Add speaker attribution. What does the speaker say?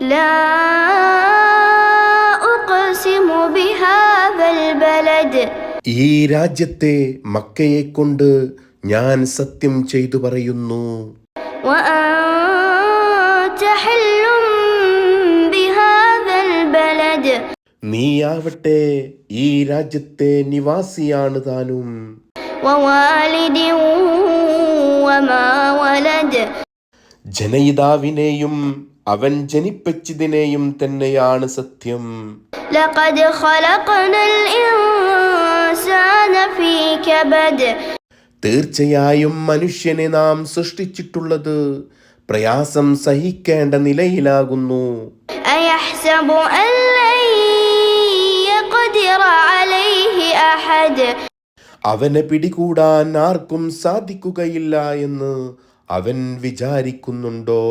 Speaker 1: لا أقسم بهذا البلد
Speaker 2: ഈ രാജ്യത്തെ മക്കയെ കൊണ്ട് ഞാൻ സത്യം ചെയ്തു പറയുന്നു.
Speaker 1: وأنت حل بهذا البلد
Speaker 2: നീയാവട്ടെ ഈ രാജ്യത്തെ നിവാസിയാണ് താനും.
Speaker 1: ووالد وما ولد
Speaker 2: ജനയിതാവിനെയും അവൻ ജനിപ്പിച്ചതിനെയും തന്നെയാണ് സത്യം.
Speaker 1: لقد خلقنا الإنسان في كبد
Speaker 2: തീർച്ചയായും മനുഷ്യനെ നാം സൃഷ്ടിച്ചിട്ടുള്ളത് പ്രയാസം സഹിക്കേണ്ട നിലയിലാകുന്നു.
Speaker 1: أيحسب أن لن يقدر عليه أحد
Speaker 2: അവനെ പിടികൂടാൻ ആർക്കും സാധിക്കുകയില്ല എന്ന് അവൻ വിചാരിക്കുന്നുണ്ടോ?